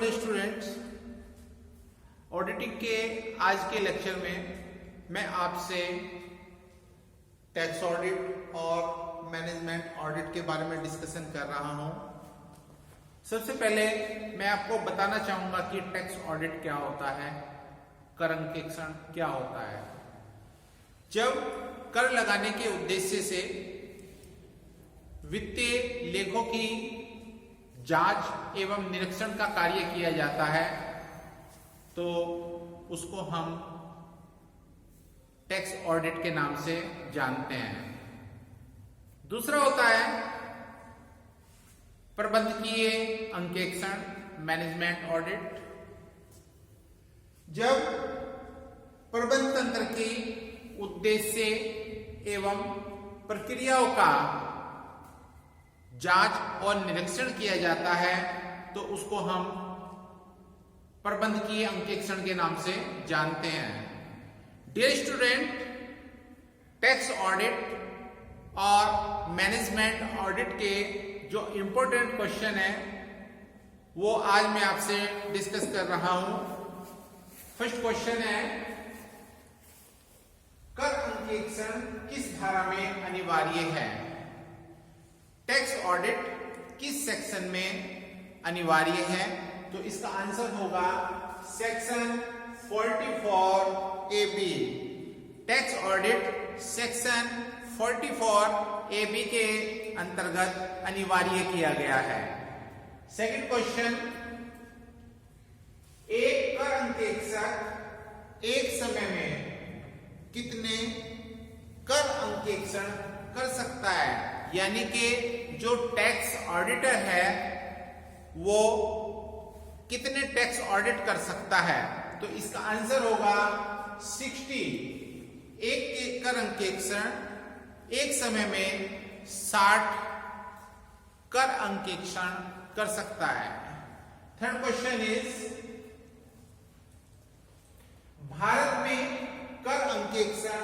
Dear students, auditing के आज के लेक्चर में मैं आपसे टैक्स ऑडिट और मैनेजमेंट ऑडिट के बारे में डिस्कशन कर रहा हूं। सबसे पहले मैं आपको बताना चाहूंगा कि टैक्स ऑडिट क्या होता है, कर अंकेक्षण क्या होता है। जब कर लगाने के उद्देश्य से वित्तीय लेखों की जांच एवं निरीक्षण का कार्य किया जाता है तो उसको हम टैक्स ऑडिट के नाम से जानते हैं। दूसरा होता है प्रबंधकीय अंकेक्षण, मैनेजमेंट ऑडिट। जब प्रबंध तंत्र की उद्देश्य एवं प्रक्रियाओं का जांच और निरीक्षण किया जाता है तो उसको हम प्रबंधकीय अंकेक्षण के नाम से जानते हैं। डियर स्टूडेंट, टैक्स ऑडिट और मैनेजमेंट ऑडिट के जो इंपॉर्टेंट क्वेश्चन है वो आज मैं आपसे डिस्कस कर रहा हूं। फर्स्ट क्वेश्चन है, कर अंकेक्षण किस धारा में अनिवार्य है? टैक्स ऑडिट किस सेक्शन में अनिवार्य है? तो इसका आंसर होगा section 44 AB। Tax audit section 44 AB के अंतर्गत अनिवार्य किया गया है। सेकंड क्वेश्चन, एक कर अंकेक्षक एक समय में कितने कर अंकेक्षण कर सकता है? यानी कि जो टैक्स ऑडिटर है वो कितने टैक्स ऑडिट कर सकता है? तो इसका आंसर होगा 60। एक कर अंकेक्षण एक समय में 60 कर अंकेक्षण कर सकता है। थर्ड क्वेश्चन इज, भारत में कर अंकेक्षण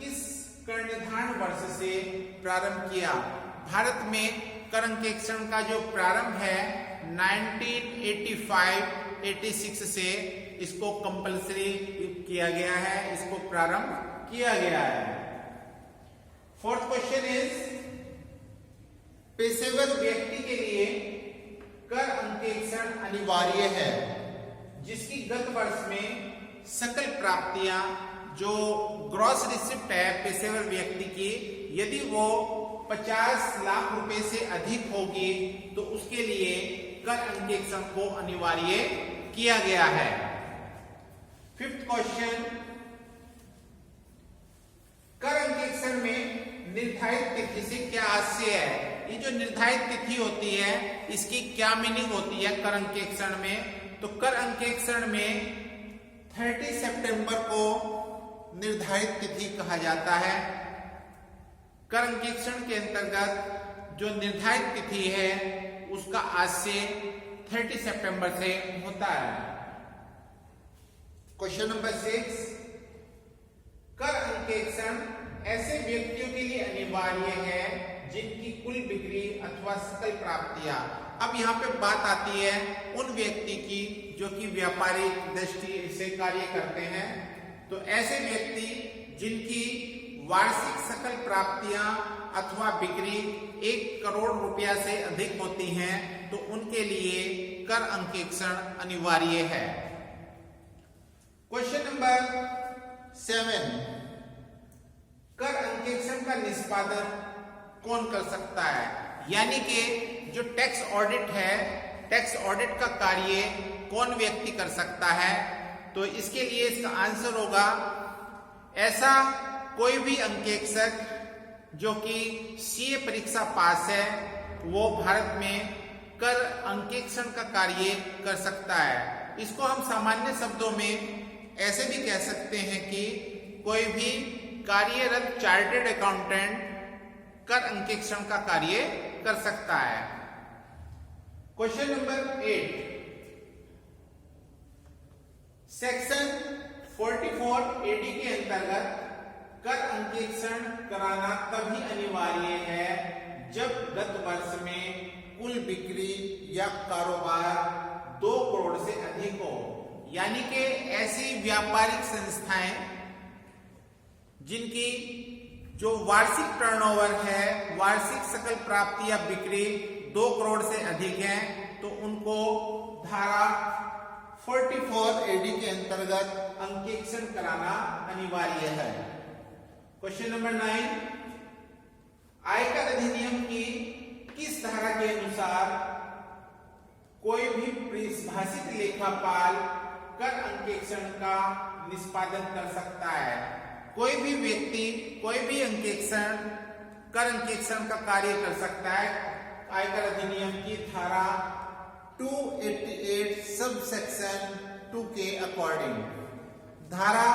किस कर निर्धारण वर्ष से प्रारंभ किया? भारत में कर अंकेक्षण का जो प्रारंभ है 1985-86 से इसको कंपलसरी किया गया है, इसको प्रारंभ किया गया है। फोर्थ क्वेश्चन इज, पेशेवर व्यक्ति के लिए कर अंकेक्षण अनिवार्य है जिसकी गत वर्ष में सकल प्राप्तियां जो ग्रॉस रिसिप्ट है पेशेवर व्यक्ति की, यदि वो 50 लाख रुपए से अधिक होगी तो उसके लिए कर अंकेक्षण को अनिवार्य किया गया है। फिफ्थ क्वेश्चन, कर अंकेक्षण में निर्धारित तिथि से क्या आशय है? ये जो निर्धारित तिथि होती है इसकी क्या मीनिंग होती है कर अंकेक्षण में? तो कर अंकेक्षण में 30 सितंबर को निर्धारित तिथि कहा जाता है। कर अंकेक्षण के अंतर्गत जो निर्धारित तिथि है उसका आज से 30 सितंबर से होता है। क्वेश्चन नंबर 6, कर अंकेक्षण ऐसे व्यक्तियों के लिए अनिवार्य है जिनकी कुल बिक्री अथवा सकल प्राप्तियां। अब यहाँ पे बात आती है उन व्यक्ति की जो कि व्यापारिक दृष्टि से कार्य करते हैं। तो ऐसे व्यक्ति जिनकी वार्षिक सकल प्राप्तियां अथवा बिक्री 1 करोड़ रुपया से अधिक होती हैं तो उनके लिए कर अंकेक्षण अनिवार्य है। क्वेश्चन नंबर 7, कर अंकेक्षण का निष्पादन कौन कर सकता है? यानी कि जो टैक्स ऑडिट है, टैक्स ऑडिट का कार्य कौन व्यक्ति कर सकता है? तो इसके लिए इसका आंसर होगा, ऐसा कोई भी अंकेक्षक जो कि सीए परीक्षा पास है वो भारत में कर अंकेक्षण का कार्य कर सकता है। इसको हम सामान्य शब्दों में ऐसे भी कह सकते हैं कि कोई भी कार्यरत चार्टर्ड अकाउंटेंट कर अंकेक्षण का कार्य कर सकता है। क्वेश्चन नंबर 8, सेक्शन 44 AD के अंतर्गत कर अंकेक्षण कराना तभी अनिवार्य है जब गत वर्ष में कुल बिक्री या कारोबार 2 करोड़ से अधिक हो, यानी कि ऐसी व्यापारिक संस्थाएं जिनकी जो वार्षिक टर्नओवर है, वार्षिक सकल प्राप्ति या बिक्री 2 करोड़ से अधिक है, तो उनको धारा 44 एडी के अंतर्गत अंकेक्षण कराना अनिवार्य है। क्वेश्चन नंबर 9, आयकर अधिनियम की किस धारा के अनुसार कोई भी परिभाषित लेखापाल कर अंकेक्षण का निष्पादन कर सकता है? कोई भी व्यक्ति कोई भी कर अंकेक्षण का कार्य कर सकता है आयकर अधिनियम की धारा 288 सब सेक्शन 2 के अकॉर्डिंग। धारा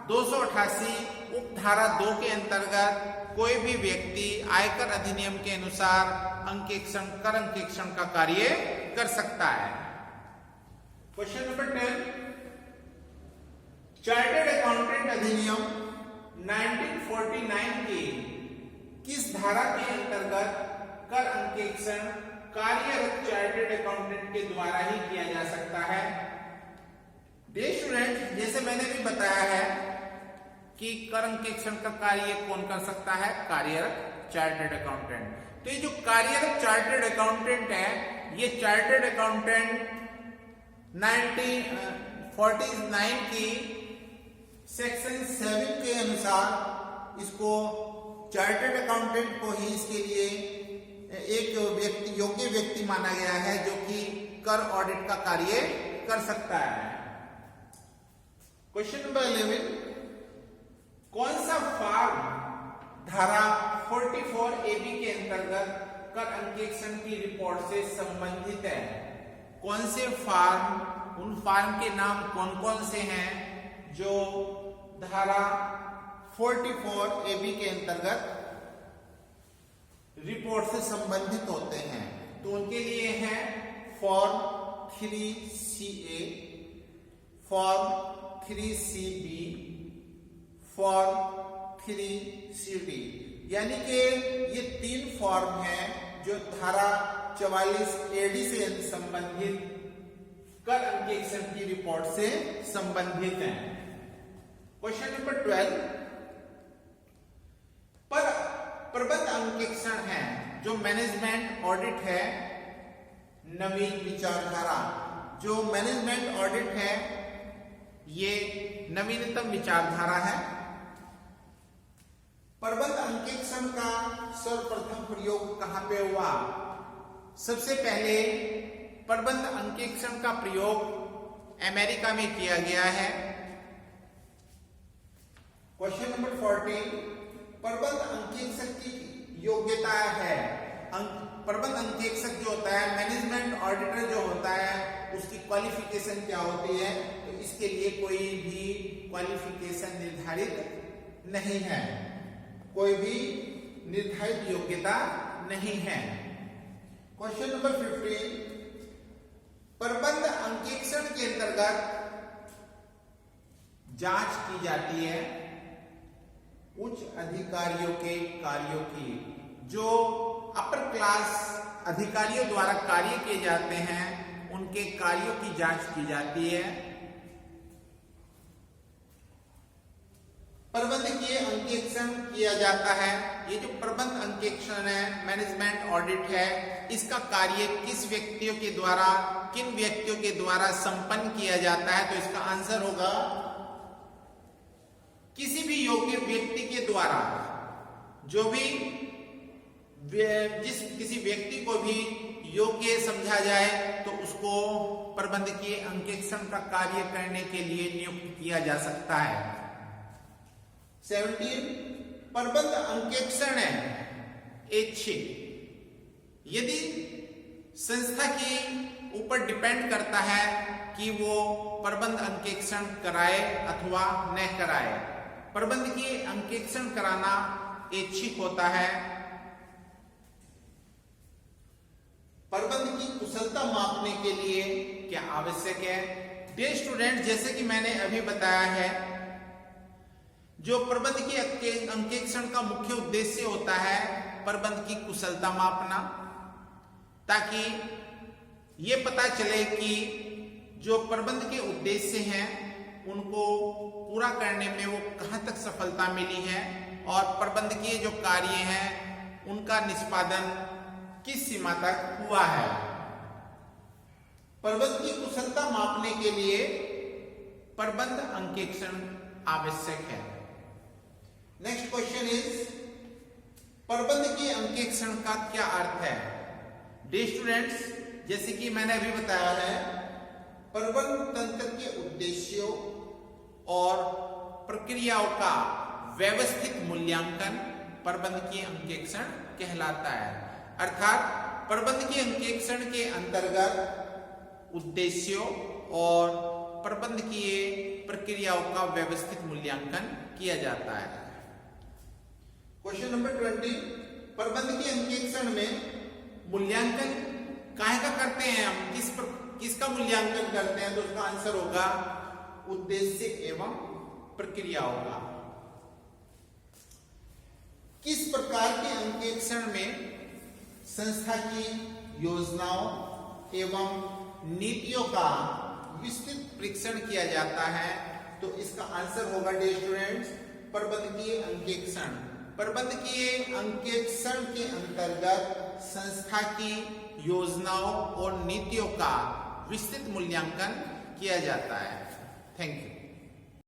288 उप धारा 2 के अंतर्गत कोई भी व्यक्ति आयकर अधिनियम के अनुसार कर अंकेक्षण का कार्य कर सकता है। क्वेश्चन नंबर 10, चार्टर्ड अकाउंटेंट अधिनियम 1949 की किस धारा के अंतर्गत कर अंकेक्षण कार्यरत चार्टर्ड अकाउंटेंट के द्वारा ही किया जा सकता है? डियर स्टूडेंट, जैसे मैंने भी बताया है कि कर अंकेक्षण का कार्य कौन कर सकता है? कार्यरत चार्टर्ड अकाउंटेंट। तो ये जो कार्यरत चार्टर्ड अकाउंटेंट है, ये चार्टर्ड अकाउंटेंट 1949 की सेक्शन 7 के अनुसार इसको चार्टर्ड अकाउंटेंट को ही इसके लिए एक योग्य व्यक्ति माना गया है जो कि कर ऑडिट का कार्य कर सकता है। क्वेश्चन नंबर 11, कौन सा फॉर्म धारा 44 AB के अंतर्गत कर अंकेक्षण की रिपोर्ट से संबंधित है? कौन से फॉर्म, उन फॉर्म के नाम कौन कौन से हैं जो धारा 44 AB के अंतर्गत रिपोर्ट से संबंधित होते हैं? तो उनके लिए है form 3CA, form 3CB, form 3CD, यानी कि ये 3 फॉर्म हैं जो धारा 44 AD से संबंधित कर अंकेक्षण की रिपोर्ट से संबंधित हैं। क्वेश्चन नंबर 12, पर प्रबंध अंकेक्षण है जो मैनेजमेंट ऑडिट है, नवीन विचारधारा। जो मैनेजमेंट ऑडिट है ये नवीनतम विचारधारा है। प्रबंध अंकेक्षण का सर्वप्रथम प्रयोग कहां पे हुआ? सबसे पहले प्रबंध अंकेक्षण का प्रयोग अमेरिका में किया गया है। क्वेश्चन नंबर 14, प्रबंध अंकेक्षक की योग्यता है। प्रबंध अंकेक्षक जो होता है, मैनेजमेंट ऑडिटर जो होता है, उसकी क्वालिफिकेशन क्या होती है? तो इसके लिए कोई भी क्वालिफिकेशन निर्धारित नहीं है, कोई भी निर्धारित योग्यता नहीं है। क्वेश्चन नंबर 15, प्रबंध अंकेक्षण के अंतर्गत जांच की जाती है उच्च अधिकारियों के कार्यों की। जो अपर क्लास अधिकारियों द्वारा कार्य किए जाते हैं उनके कार्यों की जांच की जाती है। प्रबंधकीय अंकेक्षण किया जाता है। ये जो प्रबंध अंकेक्षण है, मैनेजमेंट ऑडिट है, इसका कार्य किस व्यक्तियों के द्वारा, किन व्यक्तियों के द्वारा संपन्न किया जाता है? तो इसका आंसर होगा किसी भी योग्य व्यक्ति के द्वारा। जो भी किसी व्यक्ति को भी योग्य समझा जाए तो उसको प्रबंधकीय अंकेक्षण का कार्य करने के लिए नियुक्त किया जा सकता है। 17, प्रबंध अंकेक्षण है ऐच्छिक। यदि संस्था के ऊपर डिपेंड करता है कि वो प्रबंध अंकेक्षण कराए अथवा न कराए। प्रबंधकीय अंकेक्षण कराना ऐच्छिक होता है। प्रबंध की कुशलता मापने के लिए क्या आवश्यक है? डियर स्टूडेंट, जैसे कि मैंने अभी बताया है, जो प्रबंध की अंकेक्षण का मुख्य उद्देश्य होता है प्रबंध की कुशलता मापना, ताकि ये पता चले कि जो प्रबंध के उद्देश्य हैं उनको पूरा करने में वो कहां तक सफलता मिली है और प्रबंधकीय जो कार्य हैं उनका निष्पादन किस सीमा तक हुआ है। प्रबंध की कुशलता मापने के लिए प्रबंध अंकेक्षण आवश्यक है। नेक्स्ट क्वेश्चन इज प्रबंध के अंकेक्षण का क्या अर्थ है। डियर स्टूडेंट्स, जैसे कि मैंने अभी बताया है, प्रबंध तंत्र के उद्देश्यों और प्रक्रियाओं का व्यवस्थित मूल्यांकन प्रबंधकीय अंकेक्षण कहलाता है। अर्थात प्रबंधकीय अंकेक्षण के अंतर्गत उद्देश्यों और प्रबंधकीय प्रक्रियाओं का व्यवस्थित मूल्यांकन किया जाता है। क्वेश्चन नंबर 20, प्रबंधकीय अंकेक्षण में मूल्यांकन काहे का करते हैं हम, किसका मूल्यांकन करते हैं, तो उसका आंसर होगा उद्देश्य एवं प्रक्रियाओं का। किस प्रकार के अंकेक्षण में संस्था की योजनाओं एवं नीतियों का विस्तृत परीक्षण किया जाता है, तो इसका आंसर होगा डियर स्टूडेंट्स प्रबंधकीय अंकेक्षण। प्रबंधकीय अंकेक्षण के अंतर्गत संस्था की योजनाओं और नीतियों का विस्तृत मूल्यांकन किया जाता है। Thank you.